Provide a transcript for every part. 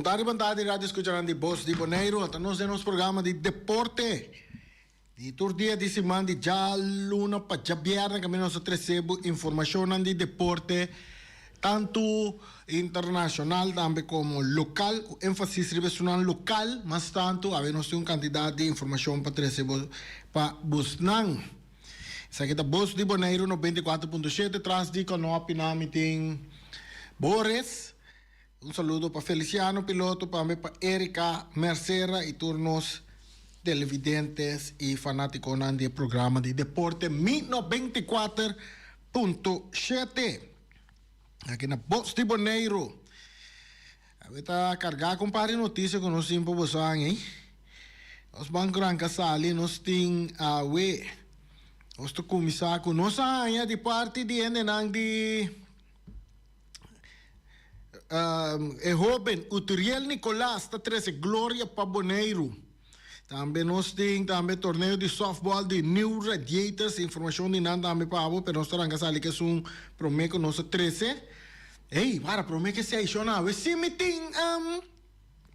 Buntari Bantadi Radio escucharán de Voz de Bonaire, hasta nos de nuestro programa de deporte. Di turdia di semana di già luna pa già viernes che nos recebo informazione di deporte tanto internacional también como local, énfasis regional local, más tanto habemos un cantidad de información para recebo para busnan. Sa kita Voz de Bonaire no 24.7 tras di con no pinamiting Boris. Un saludo para Feliciano Piloto, para Erika Mercera y turnos televidentes y fanáticos del programa de deporte 24.7. Aquí en Voz de Bonaire. Ahorita cargar con par de noticias con los simples bosan, Os bancos casali nos ting awe. Os to começar com nossa de parte de enenang de Joven Uturiel Nicolás está 13 Glória para Bonaire. Também nós temos também torneio de softball de New Radiators, informação de nada também para abo, pero nós estamos ali que é prometo nós 13. Ei, para prometo que se aiciona, se me tem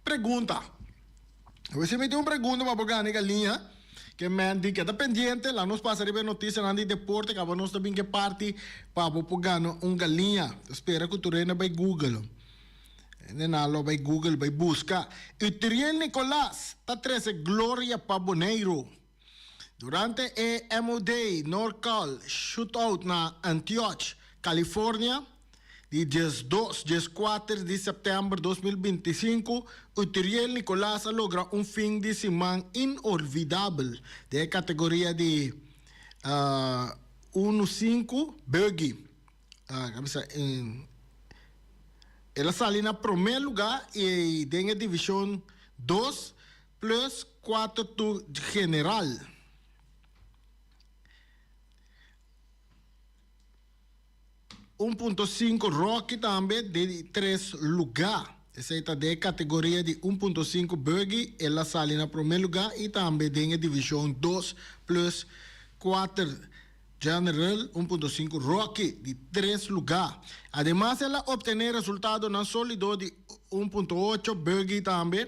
pergunta. Se me tem uma pergunta para pegar na linha. Que me diz que está pendiente, lá nos passa a ver notícias de deporte, que nós também que parte para pegar galinha. Espera que tu reina vai Google. Nalo vai Google, vai buscar. Uturiel Nicolás, está 13 Glória para Bonaire. Durante o MOD NorCal Shootout na Antioch, Califórnia, de 12, 14 de setembro de 2025, Uturiel Nicolás logra um fim de semana inolvidável de categoria de 1-5 buggy. Ela sale na primeiro lugar e tem a divisão 2 plus 4 do general. .5 Rocky também de 3 lugar. Essa é de categoria de 1.5 Buggy. Ela sale na primeiro lugar e também tem a divisão 2 plus 4 General 1.5 Rocky de 3 lugar. Además, ela obtém resultado na sólido de 1.8 Buggy também,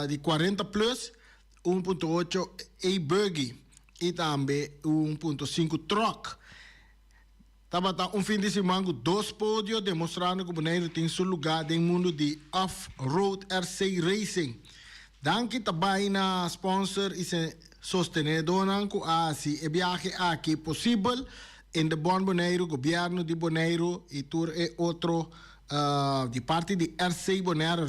de 40 plus 1.8 A Buggy e também 1.5 Truck. Estava fim de semana com 2 pódios demonstrando que o Bonaire tem seu lugar no mundo de off-road RC Racing. Danke também na sponsor e sostenedor que assim é viagem aqui possível em de Bon Bonaire, governo de Bonaire e tur é outro de parte de RC Bonaire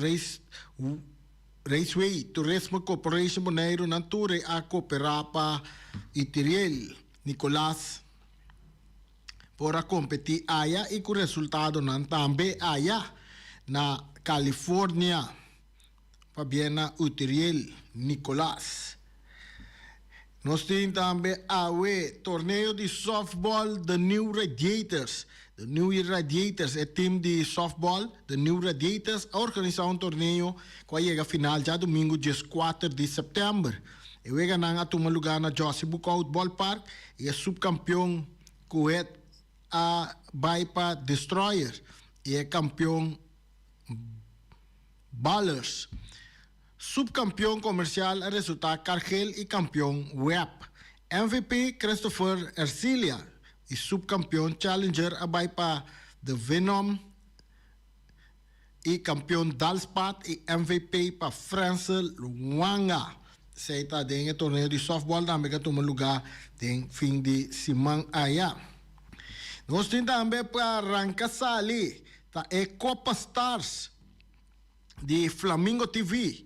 Raceway Tourism Corporation Bonaire na tur a cooperar para Uturiel Nicolás para competir allá e com o resultado também allá na Califórnia para bem na Uturiel Nicolás. Nós temos também o torneio de softball The New Radiators. The New Radiators é time de softball The New Radiators a organizar torneio que chega a final já domingo, dia 4 de setembro. E vai ganhar a tomar lugar na Josie Bukout Ballpark e é subcampeão que a Baipa Destroyer e é campeão Ballers. Subcampeão comercial a resultar Cargill e campeão Web. MVP Christopher Ercilia e subcampeão Challenger a Baipa The Venom e campeão Dalspat e MVP para Francel Luanga. Se está dentro do torneio de softball também que toma lugar em fim de semana aí. Nós temos também para arrancar ali, tá? É Copa Stars de Flamingo TV.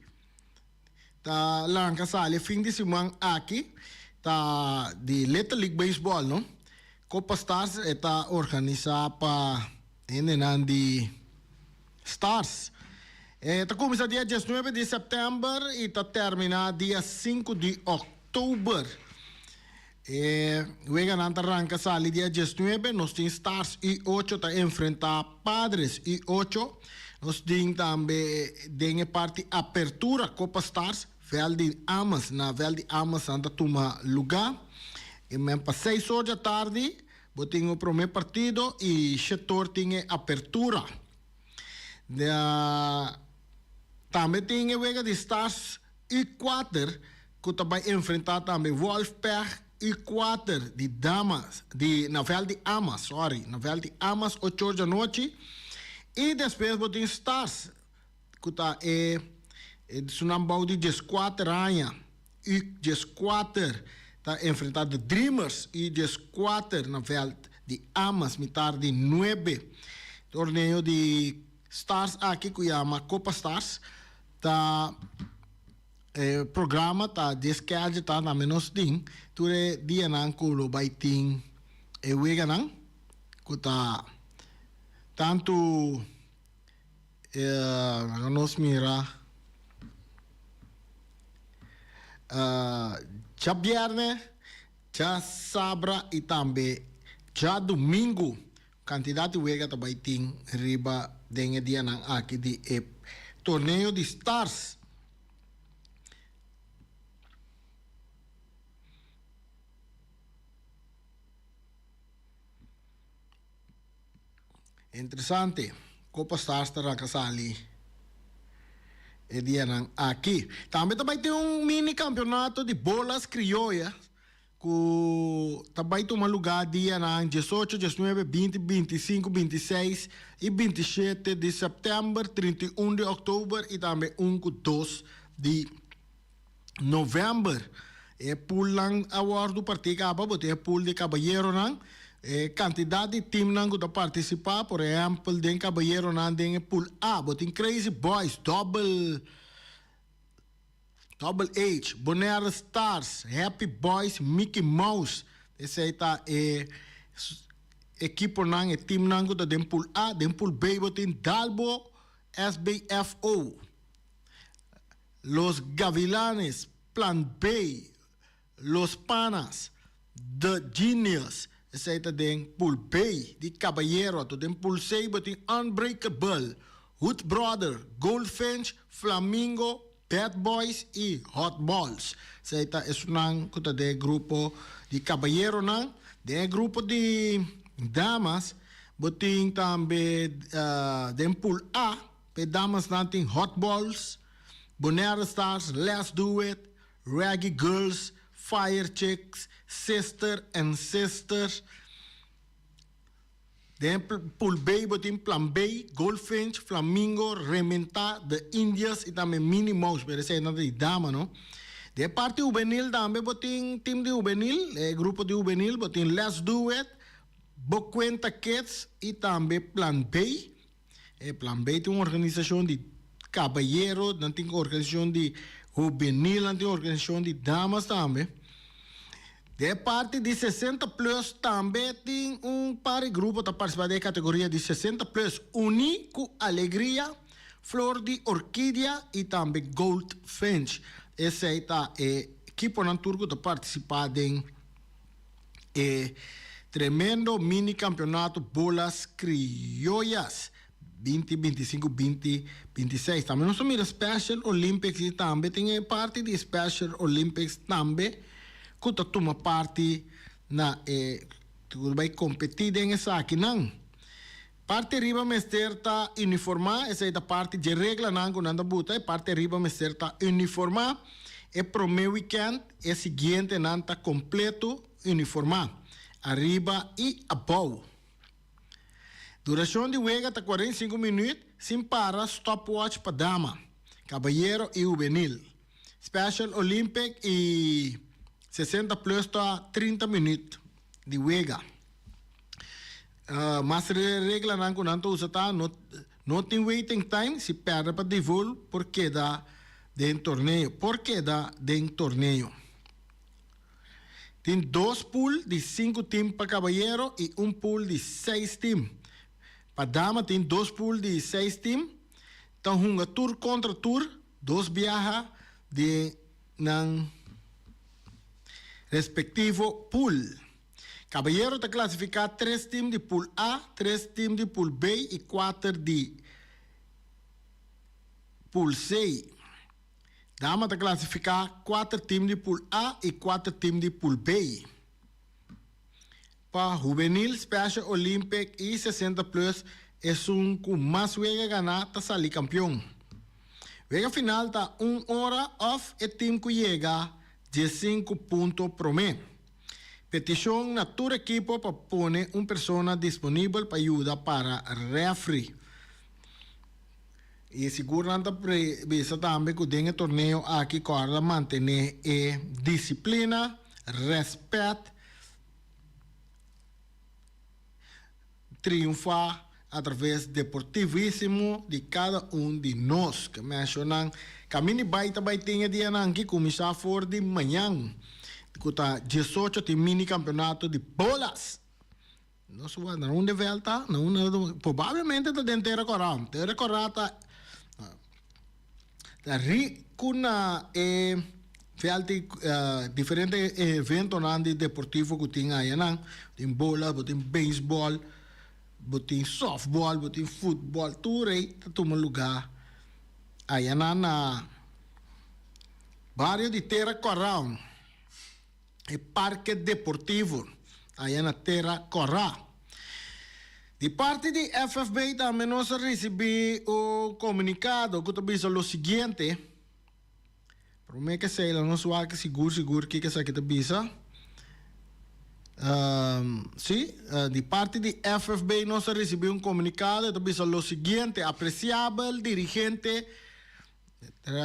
Tá arrancar ali fim de semana aqui, tá de Little League Baseball, não? Copa Stars está organizada para de Stars. Está começando dia 19 de setembro e está terminando dia 5 de outubro. Vai ganhar arranca sali dia 19, nós temos Stars e 8 para enfrentar Padres e 8. Nós temos também dengue parte apertura Copa Stars, Vel de Amas, na Vel de Amas anda toma lugar. E mesmo para 6 horas da tarde, botinho o primeiro partido e setor tinha apertura. Também tem a Vega de Stars E4, que vai enfrentar também Wolfpack E4 de Damas, de Navel de Amas, sorry, Navel de Amas, 8 horas da noite. E depois tem Stars, que está Sunambau de J4 Ranha, e J4 está enfrentando Dreamers e J4 Navel de Amas, metade de 9. Torneio de Stars aqui que chama Copa Stars, tá programa tá descarga tá na menos ding, ture dia nang kulo baiting wega nang kuta tanto nos mira já viernes, já sabra e também já domingo candidato wega tá baiting riba dengue dia nang aqui de torneio de Stars. Interessante. Copa Stars terá kasali. E dia nang aqui. Também ter mini campeonato de bolas criollas. Que também toma lugar dia nang 18, 19, 20, 25, 26 e 27 de setembro, 31 de outubro e também 2 de novembro. É pool lang award do partido acaba, é pool de caballeiro nang. Quantidade de time nango da participar, por exemplo, den caballero nan den pool A, but in Crazy Boys, Double H, Bonaire Stars, Happy Boys, Mickey Mouse. Esse aí tá equipo nang, team nango da den pool A, den pool B, but in Dalbo, SBFO, Los Gavilanes, Plan B, Los Panas, The Genius. Esse aí tem pool B de Caballero, tem pool C, tem Unbreakable, Hood Brother, Goldfinch, Flamingo, Bad Boys e Hot Balls. Esse aí é um grupo de Caballero, de grupo de damas, tem também tem pool A, para damas tem Hot Balls, Bonaire Stars, Let's Do It, Reggae Girls, Fire Chicks, Sister and Sisters. Den pool B, botin plan B, Goldfinch, Flamingo, Rementa, The Indians e também Minnie Mouse, pero essa é nada de dama, não? De parte juvenil também botin team de juvenil, grupo de juvenil, botin Let's Do It, Bocuenta Kids e também Plan B. Plan B tem uma organização de caballeros, não tem organização de juvenil, não tem organização de damas também. De parte de 60 plus também tem par de grupo para participar da categoria de 60 plus. Único Alegria, Flor de Orquídea e também Goldfinch. Esse aí tá equipe na turco para participar de tremendo mini campeonato bolas criollas 2025, 2026. Também nós temos Special Olympics e também tem parte de Special Olympics também. Que toma parte na vai competir nessa aqui não. Parte riba mester tá uniformar, essa é a parte de regra não quando anda buta, parte riba mester tá uniformar. E pro meu weekend é seguinte não tá completo uniformar. Arriba e above. Duração de wega tá 45 minutos, sem para stopwatch para dama, caballero e juvenil. Special Olympic e 60 plus está 30 minutos de wega. Mas regra não quando usa tá não tem waiting time se perde para divul porque dá dentro torneio. Porque dá dentro torneio. Tem 2 pools de 5 times para caballero e pool de 6 times. Para dama tem 2 pools de 6 times. Então, tour contra tour, 2 viaja de nang respectivo pool. Caballero está classificado 3 times de pool A, 3 times de pool B e 4 de pool C. Dama está classificado 4 times de pool A e 4 times de pool B. Para juvenil, Special Olympic e 60 plus é com mais wega ganar para sair campeão. Vega final está 1 hora of el team que llega 15 puntos promedio. Petición na tu equipo para poner una persona disponible para ayuda para referee. Y seguro anda prevista también que en el torneo aquí corda mantener disciplina, respeto, triunfar através deportivíssimo de cada de nós. Que mencionam, caminho baita baitinha dia nanki começar for de manhã. Que tá 18 de mini campeonato de bolas. Não suba, não de volta, não provavelmente tá dentro da corão. Terra corata tá rico na felte diferente evento nandi deportivo que tinha aí não, tem bola, tem beisebol, tem softball, tem futebol, tudo aí tá tomando lugar aí na barrio de Terra Corão. E parque deportivo aí na Terra Corá. De parte de FFB também nós recebemos o comunicado que diz o seguinte. Para mim que sei, não sou que seguro que essa aqui diz. Sim, de parte de FFB nós recebemos comunicado que diz o seguinte: apreciável dirigente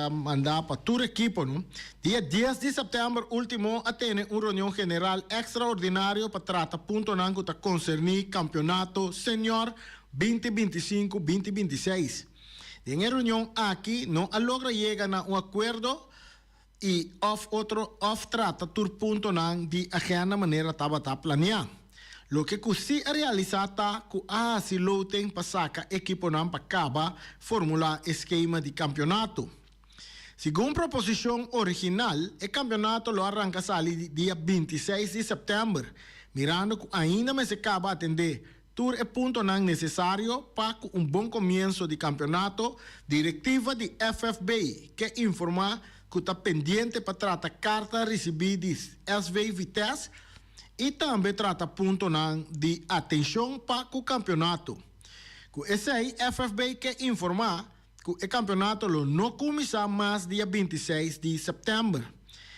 mandar para todo equipo, ¿no? Dia 10 de setembro último a tener una reunión general extraordinaria para tratar punto nango ta concernir campeonato senior 2025-2026. En la reunión aquí no logra llegar a un acuerdo y off trata tur punto nang di agenda manera tabata planear. Lo que sí realizata que si lo ten pasaka equipo nan pa acaba formula esquema de campeonato. Según proposición original, el campeonato lo arranca salir día 26 de septiembre, mirando que ainda me se acaba atender tur el punto nan necesario para un buen comienzo de campeonato. Directiva de FFB que informa que está pendiente para tratar carta recibida de SV Vitesse e também trata ponto de atenção para o campeonato. Esse aí, FFB quer informar que o campeonato não começa mais dia 26 de setembro.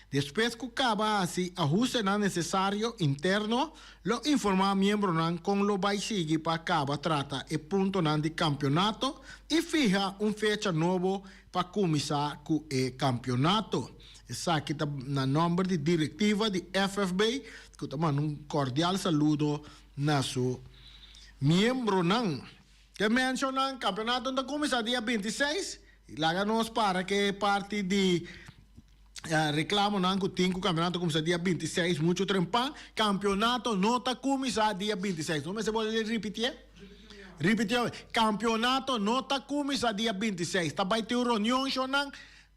Depois que acaba assim, ajuste necessário interno, lo informa membro com lo vai seguir para acabar trata e ponto de campeonato e fija fecha novo para começar com o campeonato. Essa aqui está na número de diretiva de FFB, que está um cordial saludo na seu membro que menciona campeonato da começa dia 26, e lá nos para que parte de reclamo que tem que o campeonato começa dia 26, muito trempa, campeonato não está começa dia 26. Não me se pode repetir? Repetir, campeonato não está começa dia 26. Está vai ter reunião chonan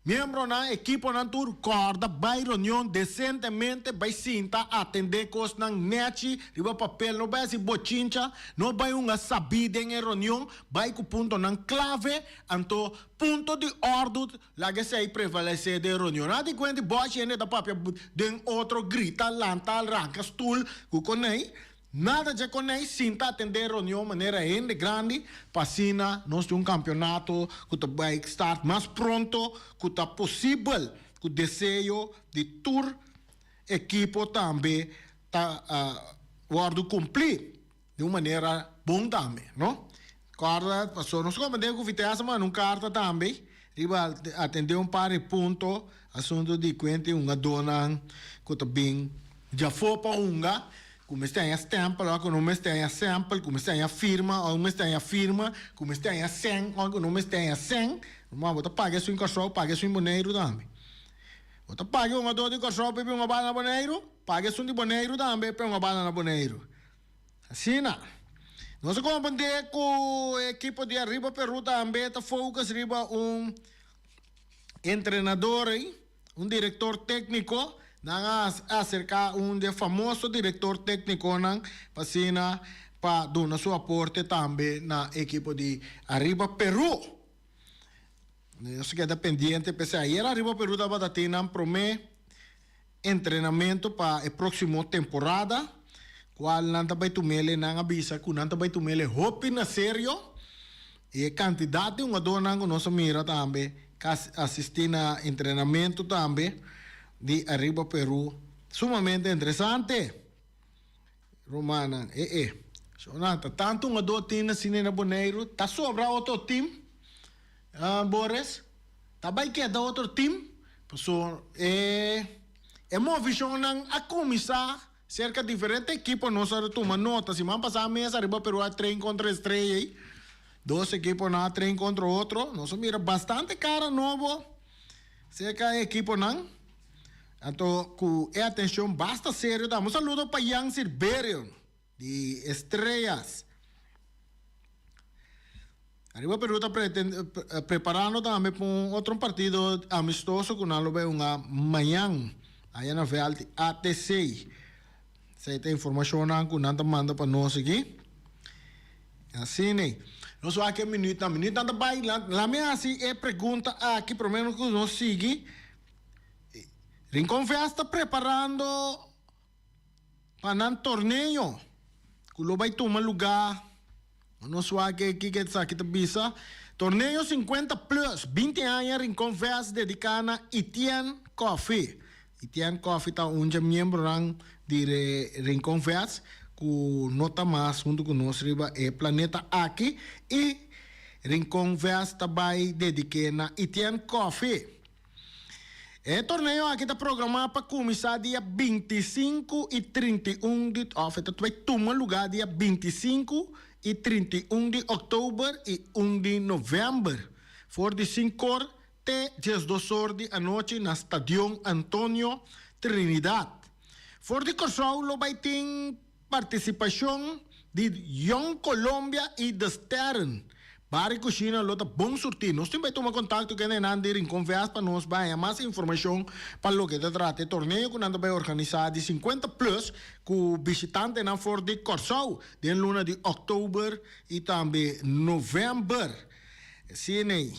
membro na equipo na tur corda vai reunião decentemente vai sinta atender cos nang neti riba papel não vai se bochincha não vai uma sabida em reunião vai com ponto nang clave anto ponto de ordem lá que sei prevalecer de reunião nada quando boche da papel den outro grita lanta arranca stool com conei. Nada de con él, sin atender reunión de manera grande, pasina, nos de un campeonato que va a estar más pronto, que está posible, que deseo de tour equipo también guardo cumplir de una manera bom también, ¿no? Carta, pasó, nos comandamos con Vitesse, mas un carta también, riba atender un par de puntos, asunto de cuenta, una dona, que también ya fue para unga, como está em stampa, logo não está em sample, como está em firma, ou não está em firma, como está em sen, ou não está em sen, mas você paga isso em cachorro, paga isso em boneiro também. Você paga uma dor de cachorro para uma bala na boneiro, paga isso de boneiro também para uma bala na boneiro. Assim não. Nós compreendemos que a equipe de arriba Peru também está focus riba treinador aí, diretor técnico, acerca de famoso diretor técnico pasina para dar seu aporte também na equipe de Arriba Peru. Isso queda pendiente, porque aí Arriba Peru estava tendo treinamento para a próxima temporada, qual não vai tomar não avisa que não vai tomar hope na sério e candidato uma dona que nós mira também assistir a treinamento também de Arriba Peru. Sumamente interessante. Romana, Jonathan, tanto uma do time assim na Boneiro, tá sobra outro time, Boris, tá bem que é da outro time, pessoal, uma visão a começar cerca de diferente equipa, nós tomamos nota, se man passar a mesa, Arriba Peru a 3 contra 3 aí, 2 equipos na 3 contra outro, nós mira bastante cara novo, cerca de equipo não. Então, com atenção, basta sério. Damos um saludo para Jan Silverio, de Estrellas. Arriba Peru está preparando também para outro partido amistoso que nós vamos amanhã, aí na Veal de ATC. Essa é a informação que nós manda para nós aqui. Assim, né? Nós vamos aqui minuto da baila. La minha assim é pergunta aqui, pelo menos que nós seguimos. Rincón Fest está preparando para un torneo. Que lo va a tomar lugar. No sé qué es aquí te visa. Torneo 50 plus. 20 años Rincón Fest dedicado a Etienne Coffee. Etienne Coffee está un miembro de Rincón Fest. Que no está más junto con nosotros el planeta aquí. Y Rincón Fest está dedicado a Etienne Coffee. O torneio aqui está programado para começar dia 25 e 31 de outubro. Vai tomar lugar dia 25 e 31 de outubro e 1 de novembro. For de 5 horas até 12 horas da noite na Estadio Antônio Trinidad. For de Corsaulo vai ter participação de Young Colômbia e de Stern. Bari Cucina lota bom sortir. Nós temos que tomar contato com a Nandi Rincón Fest para nos dar mais informação para o que se trata. O torneio que nós vai organizar de 50 plus com visitantes na for de Corsau, de luna de outubro e também novembro. Sim,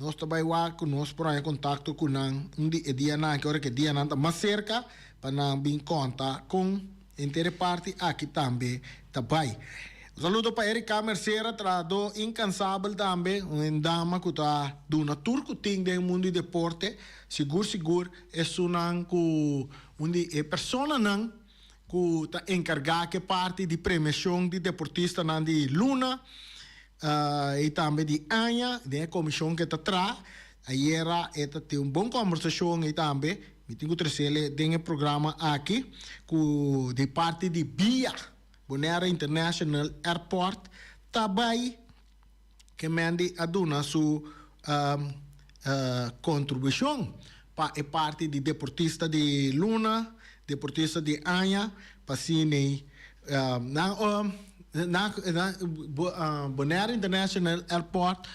nós também vamos conosco para contato com um dia na que hora que dia não mais cerca para não vir conta com inteira parte aqui também também. Un saludo para Erika Mercera, trado incansável também, uma dama que está dando turco do mundo do deporte, seguro, é uma pessoa que está encarregada que parte de premiação de deportista de Luna, e também de Anya, de comissão que está atrás. Ayer teve uma boa conversação e também, me tenho que trazer dentro do programa aqui, de parte de Bia. Bonaire International Airport também que mande aduna sua contribuição para a parte de deportista de Luna, deportista de Anya, para cine Bonaire International Airport,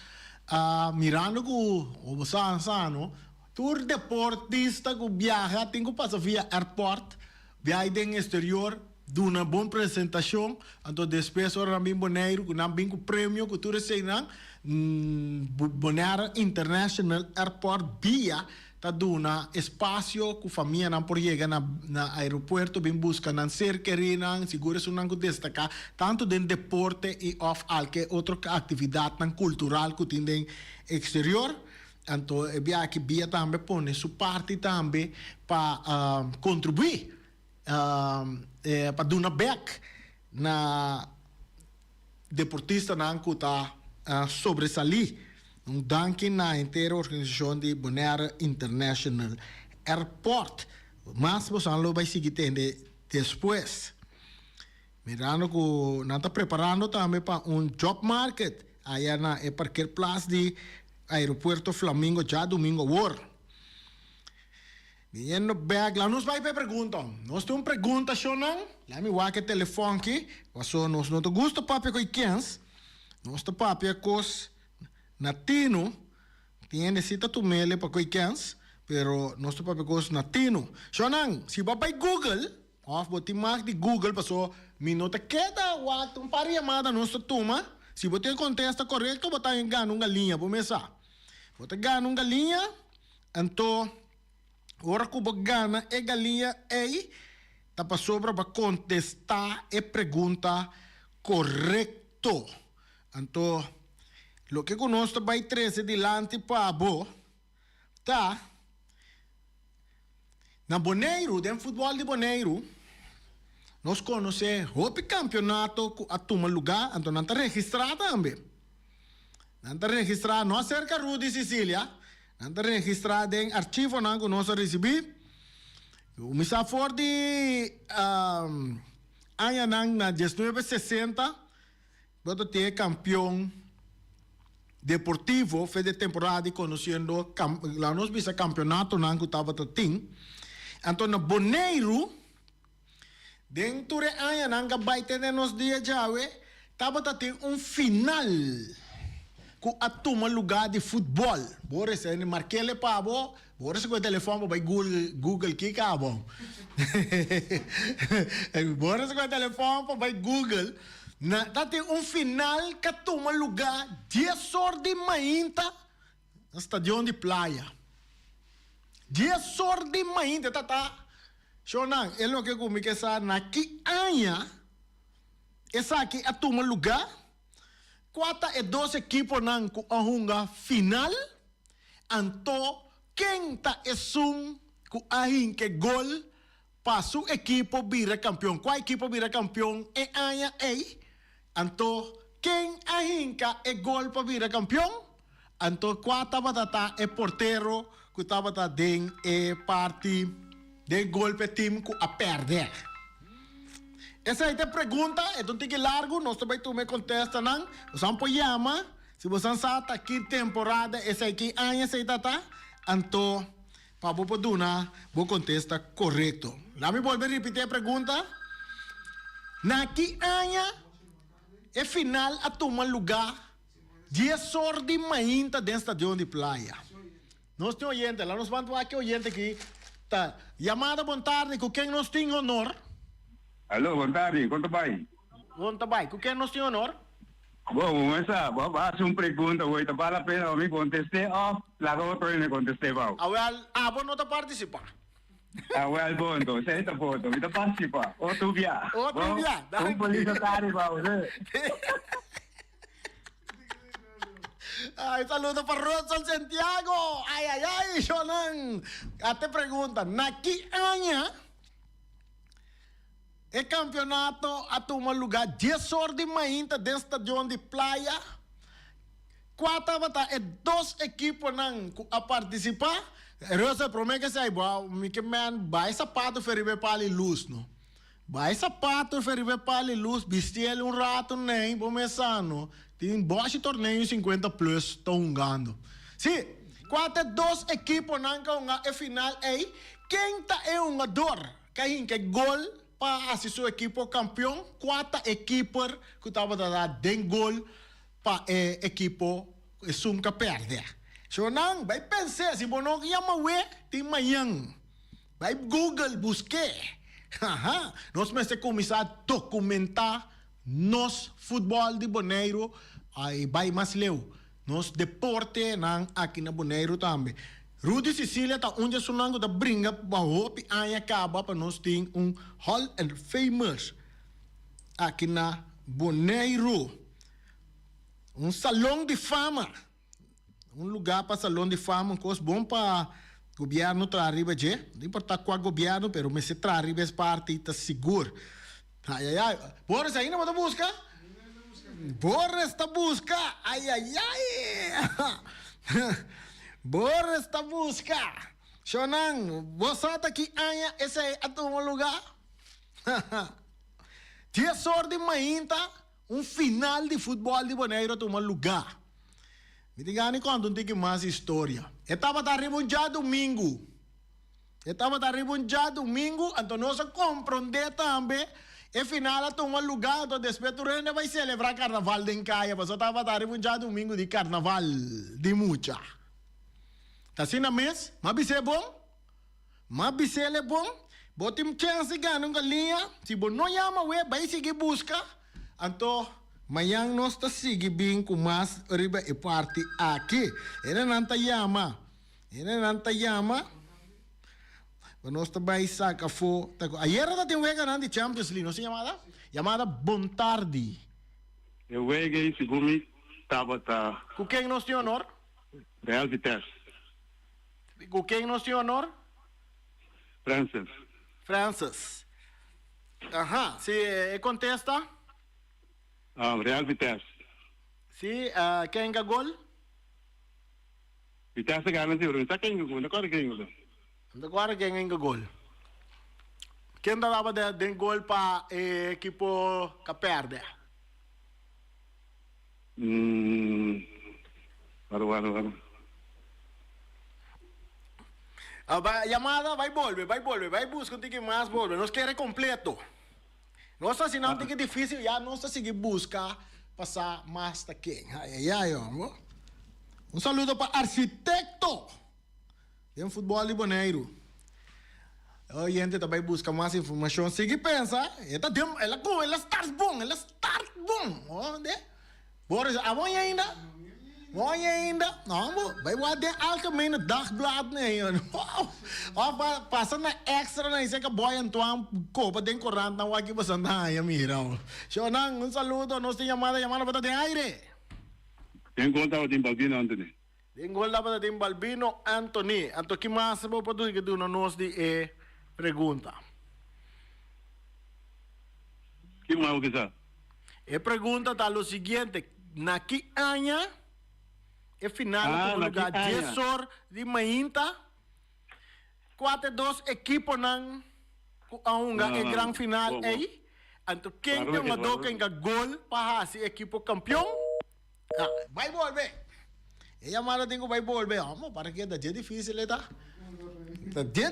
mirando que o Sansano, tour deportista que viaja, tem que passar via airport, viaja no exterior. De uma boa apresentação, então depois ora bem Bonaire, que não bem com prêmio que tu recebes Bonaire International Airport via tá dando espaço que a família não pode chegar na aeroporto bem busca não ser querendo seguro se não destacar tanto dentro deporte e of qualquer outra atividade cultural que tem no exterior. Então aqui via também põe sua parte também para contribuir para dar uma back na deportista que está sobresalir. Danke na inteira organização de Bonaire International Airport. Mas você não vai seguir depois. Mirando que nós estamos preparando também para job market. Aí na parqueira place de aeroporto Flamingo já domingo agora. Viendo back, lá nos vai perguntar. Nós temos pergunta, não? Lá me vai que telefone aqui. Passou, nós não te gusta papi com quens. Nós te papi com natino. Tem necessita tu mele para com quens. Pero nós te papi com natino. Não, se vai para Google, bote mais de Google, passou, minuto queda, um par de chamada nós te toma. Se você contesta correto, você ganha uma linha, por começar. Você ganha uma linha, então ora que você ganha a galinha aí, tá para sobra para contestar a pergunta correto. Então, o que nós vai trazer delante para você, tá na Bonaire, dentro futebol de Bonaire, nós conhecemos o campeonato que a toma lugar, então não está registrado também. Não está registrado, não cerca Rudy Sicília, não está registrado em arquivo não que nós recebemos. O misa for de ano na 1960, vou ter campeão deportivo, foi de temporada conhecendo lá nós vimos campeonato não que estava tem. Então na Bonaire, dentro de ano não que vai ter nos dias já, estava tendo final que a toma lugar de futebol. Bora se marquei le pavo. Bora se com o telefone vai Google que cabo. Bora se com o telefone vai Google. Na tá tem final que toma lugar 10 horas de manhã no estádio de praia. 10 horas de manhã tá. Shonan, é o que comigo que sa na que anha essa aqui a toma lugar. 4 equipos nan ku ahunga final. Anto quem tá ku ahin que gol para su equipo vira campeão. Qual equipo vira campeão é anha ei. Anto quem ahin ka é gol para vira campeão. Anto quata batata é porteiro que tava tá den é parte de golpe time ku a perder. Essa é a pergunta, então tem que largo, nós também tu me contesta não. Você não pode chamar, se você está aqui temporada, essa aqui ano essa tá, então para você poder vou contesta correto. Lá me volver a repetir a pergunta. Na que ano é final a tomar lugar 10 horas de manhã dentro do estádio de praia. Nós temos oyente, lá nós vamos aqui oyente aqui, tá. Chamada boa tarde, com quem nós temos honor? Alô, boa tarde, quanto vai? Bom, tá bem. Com quem nós temos honor? Bom, essa, vou fazer uma pergunta, hoje, tá vale a pena me contestar, lá outro me contestar, vai. Bom, não tá participar. Well, bom, então, você tá bom, então, tá participar. Tu via. Tu via. Um polícia tarde, vai, né? Ai, saludo para Rodson Santiago. Ay, Shonan. Até pergunta, na que ano é campeonato a tomar lugar 10 horas de manhã dentro do estádio de praia. 4 é 2 equipos a participar. Rosa promete que sai bom, que man vai sapato feribe para luz, não? Vai sapato feribe para luz, vestir rato nem, bomesano. Tem boas torneio 50 plus estão ganhando. Sim, 2 equipos é final aí. Quem tá é um jogador que gol para assistir o equipo campeão, 4 equipos que estava dando den gol para equipo que perde. So não, vai pensar, se você não chama tem manhã. Vai Google, busque. Nós vamos começar a documentar nos futebol de Bonaire, aí vai mais leu. Nos deporte aqui na Bonaire também. Rudy Sicília está onde sonando da brinca para o aí acaba para nós ter Hall and Famous aqui na Bonaire. Salão de fama. Lugar para salão de fama, coisa bom para governo trazer, não importa qual governo, pero me se trazer essa parte está seguro. Ai. Boris ainda não busca? Boris está busca. Ai. Boris está busca. Shonan, você está aqui, esse é o lugar? 10 horas de manhã, final de futebol de Bonaire toma lugar. Me diga nem quando tem mais história. Estava arriba já domingo. Então nós compreender também. E final toma lugar, então depois tu vai celebrar carnaval de Encaia, mas estava arriba já domingo de carnaval de mucha. Tá assim na mês? Mas é bom? Mas é bom? Botem chance de ganhar uma linha. Se você não chama, vai seguir busca. Então, amanhã nós está seguindo bem com mais riba e parte aqui. Ele não está chama. Nós também saca fo. Ayer está tem um de Champions League, não se chamada? Chamada Bontardi. Eu vejo segundo estava com quem nós tem honor? Real Vitesse. Com quem nós temos honor? Francis. Francis. Aham, se contesta? Real Vitesse. Se quem é gol? Vitesse ganha siguro. Sa quem gol? Agora quem gol? Agora quem é gol? Quem dava de gol para equipo que perde? Claro. Llamada, vai volver, vai buscar um ticket mais, volver. Nós queremos completo. Nós assim não tem difícil, já nós seguir buscar passar mais daqui. Um saludo para arquitecto. Tem futebol de Boneiro. A gente também busca mais informação. Sigue pensa, ela está bom, onde? Boris, amanhã ainda? Mooi ainda, não, vai guardar algemene dagblad nee. Of passa na extra na isa ka boy Antoine copa den corrente na waki basanda ya mira. Shonang, un saludo, nos tiene llamada para de aire. Quem conta o Tim Balbino Anthony? Tengo la para de Balbino Anthony. Anto que mais vou poder que tu não nos di pergunta. Que mais o que sabe? Pergunta tá o seguinte, na que aña final do lugar Jesor de Mainta 4-2 equipo nang aunga grand final aí anto quem tem uma doca em gol para esse equipo campeão vai volver e a mala tenho vai volver vamos para que é difícil tá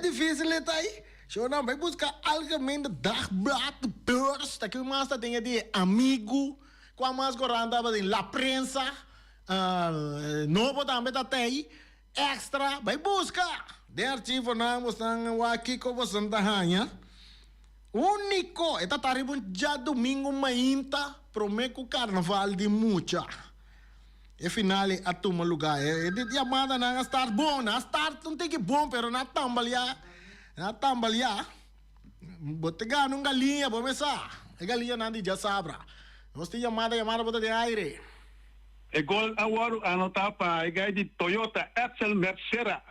difícil tá aí só não vai buscar algemene dagblad beurs tá que mais tá tem de amigo com mais goranda de la prensa novo também tá aí extra vai buscar de arquivo namos nang waki ko Santa Hanha único eta taribun já domingo mainta promeco carnaval de mucha e finale a tuma lugar e de chamada na start bom na start não tem que bom pero na tambalia botega num galinha vamos pensar a galinha não já sabra nós tem chamada bota de aire. E gol agora anota para a de Toyota Excel Mercera.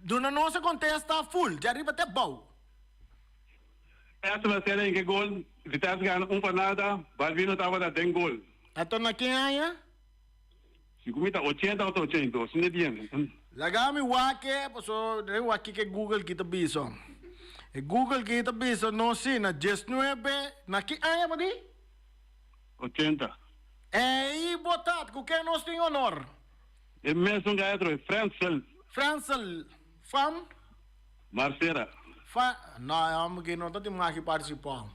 Dona nossa contesta full, já arriba até bom. Excel Mercera em que gol, Vitesse ganha para nada, Balbino estava da den gol. Ato na quem aí? Se comita 80 ou 82, não é bem. Lagami wake, so de wake que Google kita biso. E Google kita biso no si na 19 na que aí padi? 80. E botat, com quem nós temos honor? E mesmo gaetro, Francel. Francel, fam? Marcera. Não, eu não estou mais aqui participando.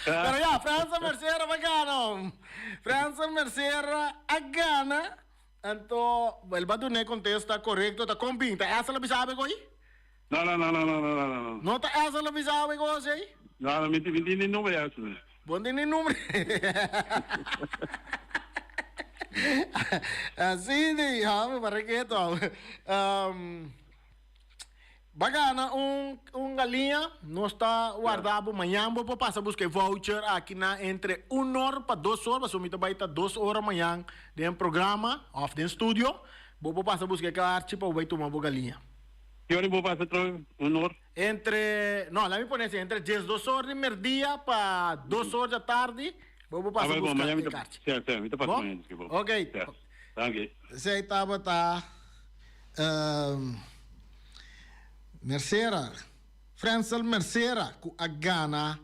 Pero já, França Mercera vai ganhar. França Mercera a gana. Então, ele vai dar contesta correto, está combinado. Essa ela sabe coi? Não. Não está essa ela sabe coi, sei? Não, me nem número é esse. Bom, tem nem número. Assim, para que ito. Bagana, galinha, nós está guardado amanhã, vou passar a buscar voucher aqui na entre 1 hora para 2 horas, mas vai estar 2 horas amanhã de programa, off de estúdio, vou passar a buscar a arte para vai tomar a galinha. Que hora vou passar 1 hora? Lá me põe assim, entre 2 horas de merdia para 2 horas da tarde, vou passar a buscar a arte. Certo, me passa amanhã. Ok. Danke. Você estava, Mercera, Francel Mercera, com a gana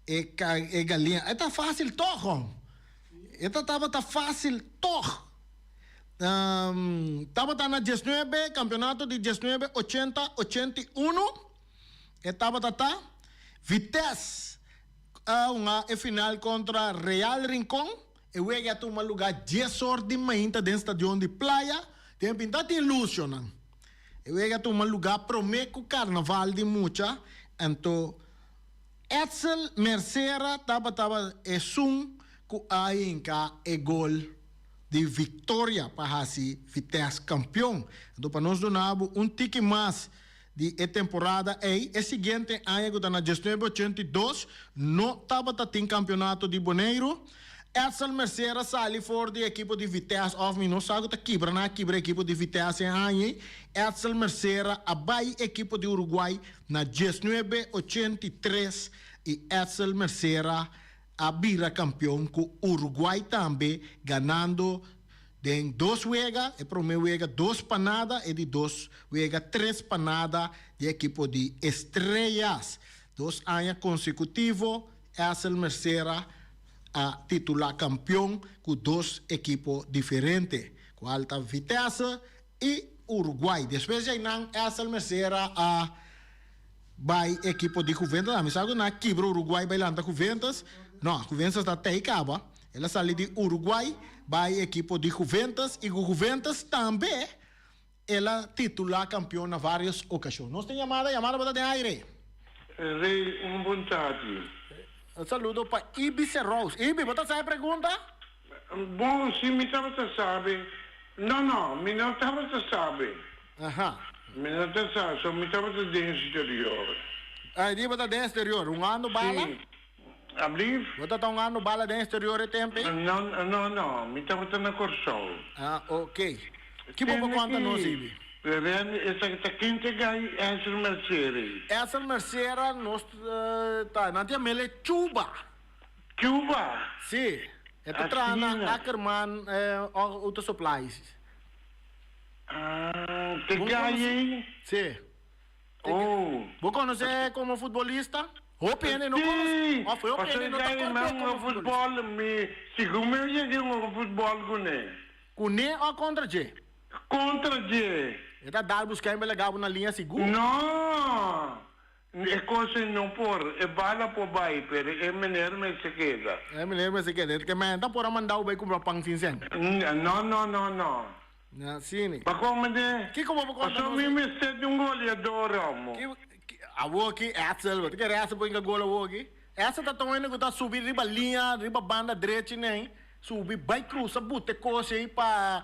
e galinha. É fácil, toch. Tá fácil, toch. Estava na 19, campeonato de 19, 80, 81. Estava Vitesse, uma final contra Real Rincón. E o ia tomar lugar 10 horas de manhã dentro do estádio de praia. Tem pintado ilusionando. Eu ia tomar lugar promeco carnaval de mucha. Então, Etzel Mercera tava com a inca e gol de vitória para assim Vitesse campeão. Então, para nós donamos ticket mais de temporada aí. E seguinte ano, que está na 1982, não estava em campeonato de Boneiro. Edsel Mercera sali voor de equipo de Vitesse of mi não sabe que quebra na quebra equipo de Vitesse em Anhe. Edsel Mercera abai equipo de Uruguai na 1983 e Edsel Mercera abira campeão com Uruguai também, ganhando de 2 juega, e primeiro juega 2 panadas e de 2 juega 3 panadas de equipo de Estrellas. 2 anos consecutivos, Edsel Mercera a titular campeão com 2 equipos diferentes, com Alta Vitesse e Uruguai. Depois já não Edsel Mercera a vai equipo de Juventus, a mensagem na quebra Uruguai bailando Juventus. Não, Juventus está até aí acaba. Ela saiu de Uruguai, vai equipo de Juventus e o Juventus também ela titular campeão na várias ocasiões. Nós temos chamada para de aire. Rei, boa tarde. Un saludo para Ibi Serrous. Ibi, ¿vos te pergunta? Bom, sim, me estava a saber. Não, me não estava a saber. Aham. Me não estava a saber, só me estava a dizer exterior. Aí, di bota de exterior, ano bala? Sim. Abrir? Bota ano bala de exterior e tempo? Não, me estava na Corsol. Ah, ok. Que bom conta nós, Ibi? Essa quinta gai é essa Mercedes. Essa Mercedes, nós tá, não tem mele Cuba. Cuba? Sim. É que trana Ackerman Auto Supplies. Ah, te gai? Sim. Oh. Vos conhece como futebolista? O PN não conhece? Foi o PN não tá como futebol, segundo eu cheguei no futebol com ele. Com ele ou contra ele? Contra ele. Está dar buscar me legal na linha segura? Não. É coisa não por, é bala por baixo, pero é maneira me se queda. É maneira me se queda, que manda por mandar o bem comprar pão fincen. Não. Sim. Para como de? Que como vou contar? Só me sete goleador, amo. A aqui Axel, que era essa põe gol aqui. Essa tá tão indo que tá subir riba linha, riba banda direita nem, subir bem cruz, bute coisa aí para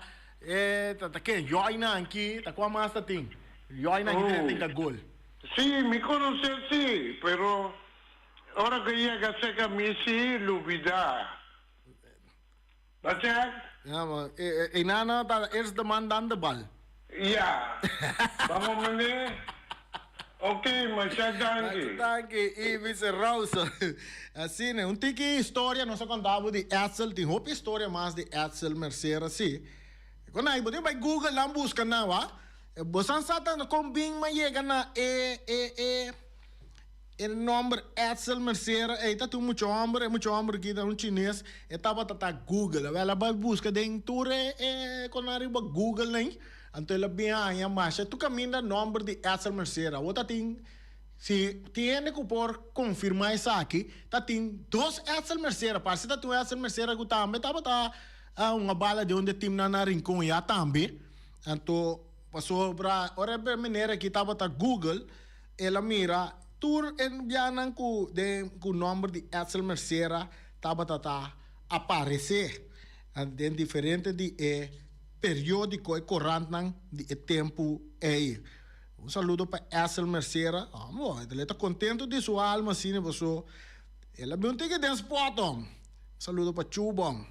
tá que joina aqui, tá com a massa tem. Joina aqui tem gol. Sim, me conhece sim, pero ahora que llega a ser misi lubida. Baca? E nana tá eles demandando bal. Ja. Vamos meneer. Ok, mas já danke. Danke, Ibi Serrous. Assim, né? Tiki história, nós contamos de Edsel, tem outra história mais de Edsel Mercera, assim. Quando aí, você vai Google lá busca na, wa? Você sabe como bem mas chega na o nome Edsel Mercera, tá tu muito homem aqui, tá chinês, tava tá Google, ela vai busca dentro quando arriba Google, né? Então ela bem aí, mas tu caminha nome de Edsel Mercera, outra tem se tiene que por confirmar isso aqui, tá tem 2 Edsel Mercera, parece que tu Edsel Mercera que também tava uma bala de onde time na rincão já também. Então passou para ora maneira que tava tá Google, ela mira tur envianan com o nome de Edsel Mercera tava tá aparecer em diferente de periódico e corrente de tempo aí. Um saludo para Edsel Mercera. Ele está contente de sua alma, assim, você. Ela bem tem que dance potom. Saludo para Chubong.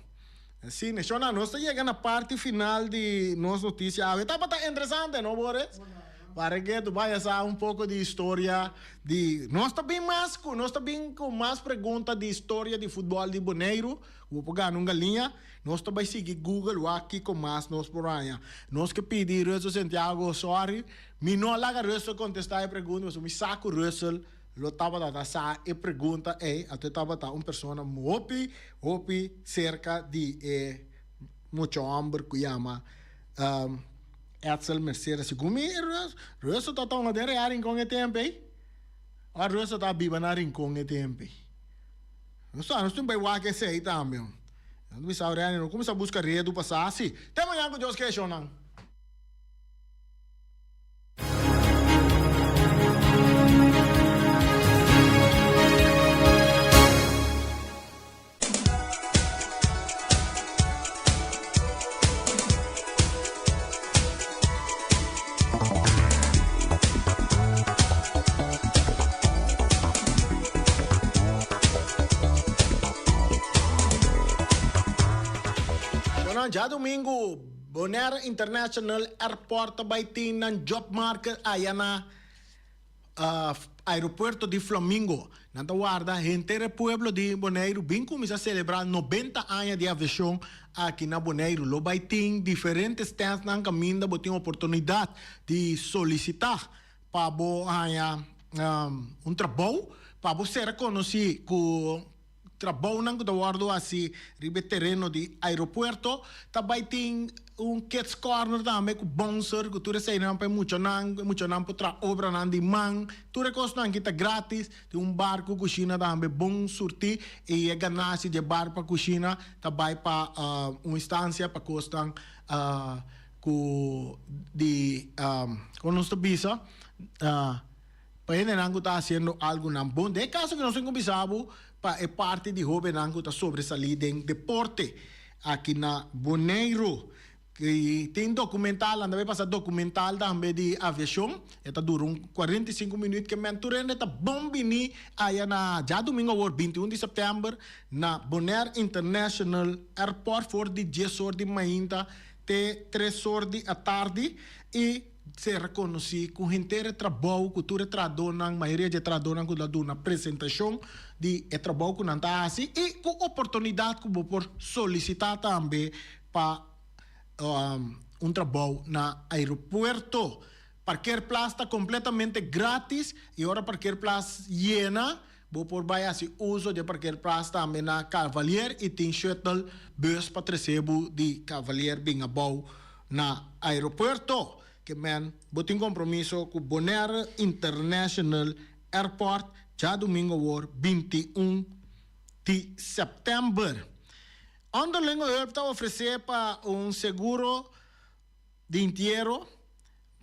Assim, nós estamos chegando na parte final de nossa notícia. Está interessante, não, Boris? Para que tu vayas a um pouco de história de... Nós também com mais perguntas de história de futebol de Bonaire. Vou pegar uma galinha. Nós também seguir Google aqui com mais nós por aí. Nós que pedir Russell Santiago, sorry. Me não laga Russell contestar a pergunta, mas me saco Russell. Lo tava da sa e pergunta até tava uma pessoa opi cerca de muito homem que chama Edsel Mercera. Segundo me, Russell tá tão de rearing com o tempo, a Russell tá viva na rincão o tempo. Nós estamos bem lá que sei também. Não sabe rearing, não começa a buscar redo passar assim. Tem amanhã com Deus que não. já domingo, Bonaire International Airport vai ter um job market aí na aeroporto de Flamingo. Nanta guarda, gente do pueblo de Bonaire bem começa a celebrar 90 anos de aviação aqui na Bonaire. Lo vai ter diferentes stands na caminho, bo tem oportunidade de solicitar para trabalho, para ser conhecido com trabalho nang guardo assim ribe terreno de aeroporto. Também tem kids corner também com bouncer, que tu recebe não para muito não para obra não de man. Tu recos não kita grátis, tem barco cozinha também bom surtir e ganhar-se de bar para cozinha também para uma instância para custar de quando nós visa para ele não está fazendo algo não bom. De caso que nós não bisabo é parte de jovem que está sobresalido em deporte aqui na Bonaire. Que tem documental, anda vai passar documental também de aviação. Está dura 45 minutos que mentorando está bom bini aí na já domingo 21 de setembro na Bonaire International Airport for de 10 horas de manhã até 3 horas da tarde e se reconhece com inteiro trabalho que tu tradona, a maioria de tradona que dá uma apresentação de trabalho que não está assim e com oportunidade que por solicitar também para trabalho na aeroporto. Parquear plaza está completamente grátis e agora parquear plaza llena. Vou por baixo assim uso de parquear plaza também na Cavalier e tem shuttle bus para receber de Cavalier bem abau na aeroporto. Que men, botin compromisso com Bonaire International Airport já domingo 21 de setembro. Underling Herb está oferecendo para seguro de inteiro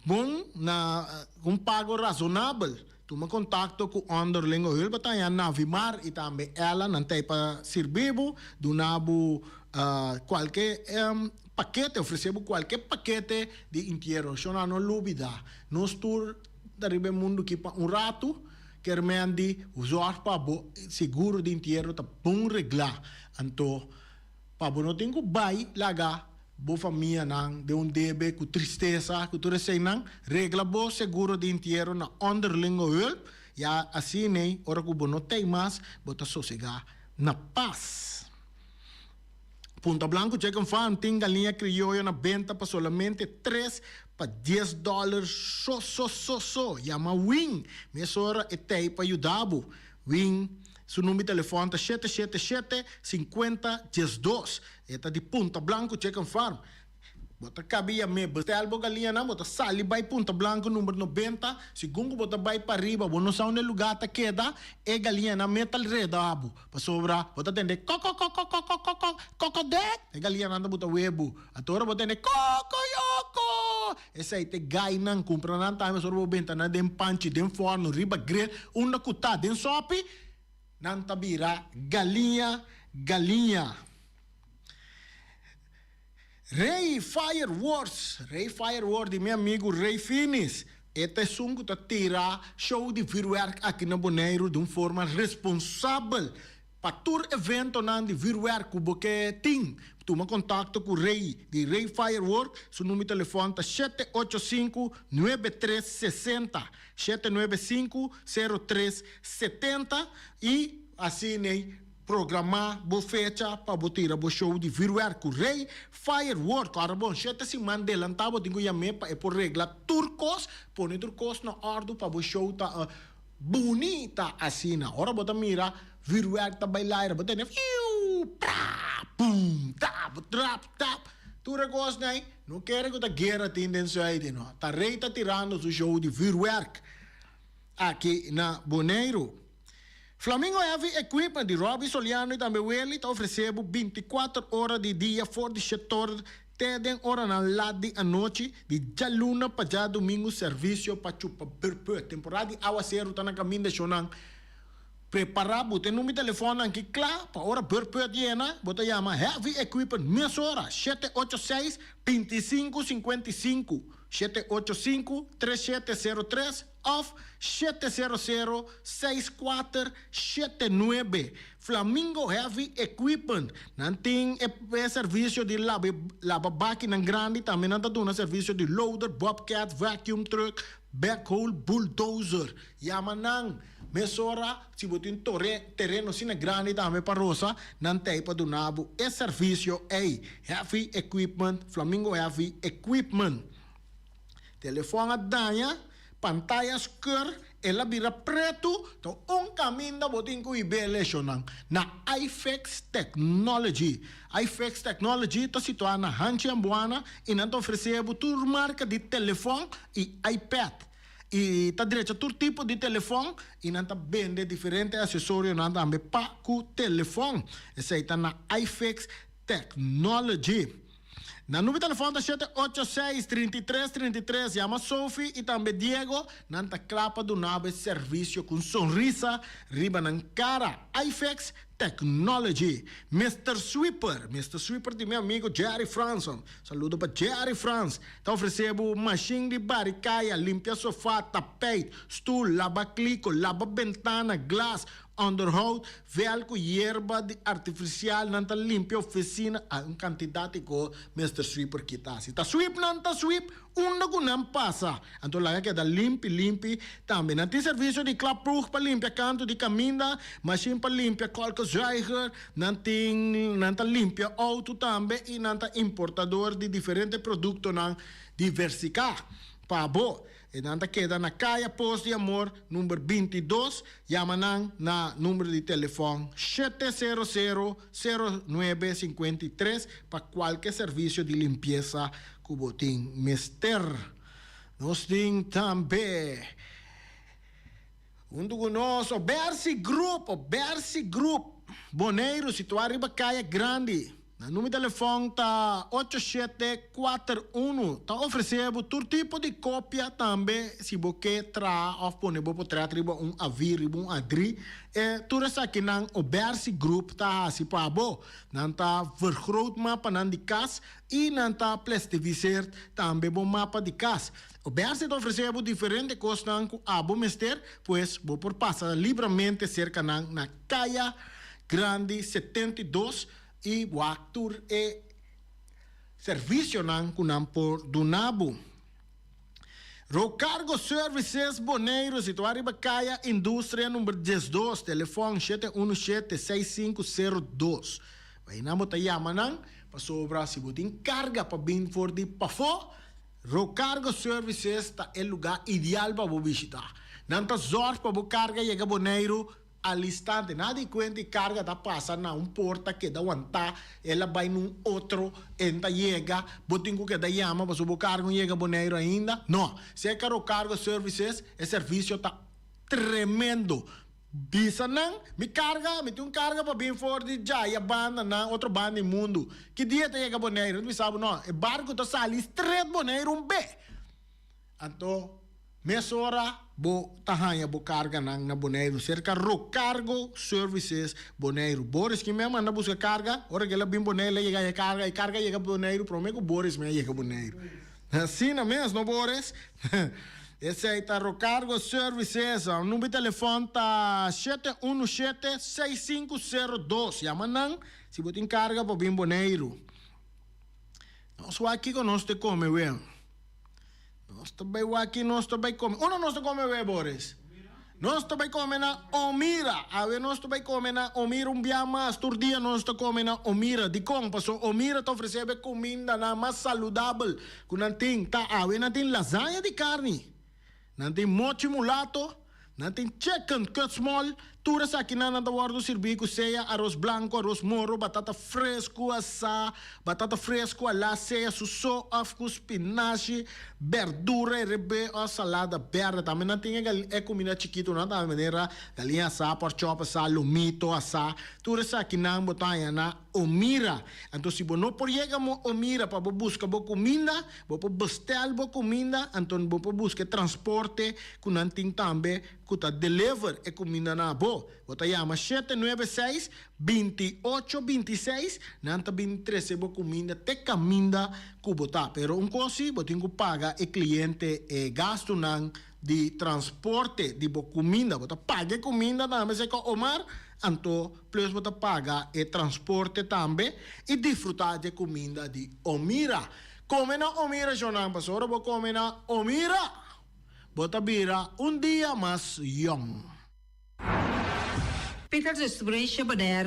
bom na pago razonável. Tu me contacto com Underling Herb está na Vimar e também ela não tem para servir do nabo qualquer paquete, oferecemos qualquer paquete de inteiro. Isso não lúbida. Nós tour do mundo que rato quer mendi usar para seguro de inteiro tá bom reglar. Então, para não ter que vai lagar bo família nang de debe com tristeza, que tu recém nang regla bo seguro de inteiro na underling help. Ya assim nem ora que bo não tem mais, bota sossegar na paz. Punta Blanco Check and Farm tem galinha criolla na venta para solamente 3 para $10 so. Llama Wing. Minha hora é tei para ajudar. Wing, seu número de telefone é 777-50-12. Esta de Punta Blanco Check and Farm. Bota cabia me betel bo galinha na bota sali by Punta Blanco número 90. Segundo bota by para riba, bo não sa onde lugar ta queda e galinha na metal redabo. Pa sobra bota tende coco det. E galinha na bota webo. Atora bota tende coco. Essa aí te gai nan compra nan time sorbo benta na dem panchi dem forno riba grill una kuta dem sopi nan tabira galinha. Ray Fireworks de meu amigo Ray Finis. Este é um que tira show de virwerk aqui na Bonaire de uma forma responsável. Para todo evento de virwerk que tem, tu me contacta com o Ray de Ray Fireworks. Seu número de telefone é 785-9360 795-0370 e assim nem programar boa fecha para botar o show de virwerk com Ray Fireworks. Claro, bom, cheta se Mandela estava tenho que para por regla turcos, põe turcos na ordem para o show tá bonita assim na hora bota mira virwerk tá bailar, bota né pum tap tap tu recos né não quer que tá guerra tendência aí não tá Ray tá tirando o show de virwerk aqui na Bonaire. Flamingo Heavy Equipment de Robbie Soliano e também ele está oferecendo 24 horas de dia for de setor teden hora na lado à noite de jaluna para já domingo serviço para chupa perpé temporada de aguaceiro está na caminho de Xonang preparado tem número de telefone aqui claro para hora perpé diena bota chama Heavy Equipment minha hora 786-2555 785-3703 of 700-6479. Flamingo Heavy Equipment. Nanting serviço de lava máquina grande. Também nanta duna serviço de loader, bobcat, vacuum truck, backhoe, bulldozer. Yamanang. Mesora, se você tem terreno sine grande também para roça, não tem para donabo. Esse serviço é Heavy Equipment, Flamingo Heavy Equipment. Telefone a danha, pantallas cor, ela vira preto, então caminho da botin com ibelecionang na iFix Technology. iFix Technology está situada na Hanchiambuana e não oferece toda marca de telefone e iPad. E está direito a todo tipo de telefone e não está vende diferentes acessórios não também para o telefone. Esse aí está na iFix Technology. Na número de telefone da 786-3333, chama Sophie e também Diego, não está clapa do nabo serviço com sonrisa, riba na cara. iFix Technology. Mr. Sweeper de meu amigo Jerry Franson. Saludo para Jerry Franz. Está oferecendo machine de baricaia, limpia sofá, tapete, stool, lava clico, lava ventana, glass, underhold, velcro, hierba artificial, não está limpia oficina, uma quantidade com Mr. Sweeper que está. Se está sweep, não está sweep, não passa. Então lá que dá limpe, também. Não tem serviço de clapproof para limpar canto de caminda, machine para limpar qualquer Zeiger, não está limpia auto também e não está importador de diferentes produtos não diversificar. Pabo. E nanta queda na Caia Post de Amor, número 22, yamanang na número de telefone 700-0953 para qualquer serviço de limpeza que botin mister. Nós tem também do nosso Bercy Group, Boneiro, situado em Caia Grande. O número de telefone está 8741. Está oferecendo todo tipo de cópia também. Se você quer trazer, ou pôr um adri. Tudo isso aqui na Bercy Group está assim para bom. Não está vergroot mapa de casa e não está plastificeerd também bom mapa de casa. O Bercy está oferecendo diferentes coisas que a bom mister, pois vou por passar livremente cerca na Caia Grande 72. E o actor é serviço não por Dunabo. Rocargo Services Boneiro, situado em Bacaia, indústria número 12, telefone 717-6502. Vai na mota yamanang, para sobra se você tem carga para vir for de pafo. Rocargo Services está é lugar ideal para você visitar. Não está zorro para você carga e chega Boneiro. Al instante, nada de cuenta y carga da pasa na un porta que da aguantar, ela vai num outro, enta llega, botingo que da llama, para subo cargo llega Boneiro ainda. No, se é caro cargo services, el servicio está tremendo. Bisa nang, me carga, me tem carga para bem for de Jaya banda na outro banda no mundo. Que dia te chega Boneiro? Não sabe não, é barco tá sali straight Boneiro B. Então mesora bo tahanha bo carga na Boneiro cerca Rocargo Services Boneiro. Boris que me manda buscar carga, ora que ela bem Boneiro chega carga e carga chega Boneiro, prometo Boris me chega Boneiro. Assim na mesmo, Boris. Esse aí tá Rocargo Services, o número de telefone tá 717-6502. Chama não, se você tem carga para bem Boneiro. Nós aqui que nós te come, ué. Nós também aqui, nós também come. Onde nós come, Boris? Nós também come na Omira. A ver, nós também come na Omira um dia mais. Todo dia nós come na Omira. De como? Porque Omira te oferece comida na mais saudável. Que não tem, tá? A ver, não tem lasanha de carne. Não tem mochi mulato. Não tem chicken cut small. Tudo isso aqui não anda guardo serviço, seja arroz branco, arroz moro, batata fresco, assá, batata fresco, alá, seja suso, afco, espinafre, verdura, rebe, ou salada verde. Também não tem comida chiquito, não da maneira, galinha assá, porchop assá, lomito assá. Tudo isso aqui não botanha na Omira. Então, se você não pode chegar a Omira para buscar boa comida, você bestel boa comida, então você busca transporte, que não tem também, que está deliver a comida na boa. Alo, bota llama 796-2826. Nanta 23 bo comida te caminda kubota. Pero un cosi botingo paga e cliente gasto nan di transporte di bo comida. Bota paga comida na me se ko Omar. Anto plus bota paga e transporte tambe e disfrutar de comida di Omira. Come na Omira Jonan Pasoro bo come na Omira. Bota bira un dia mas young. Peter de Sbreche Bader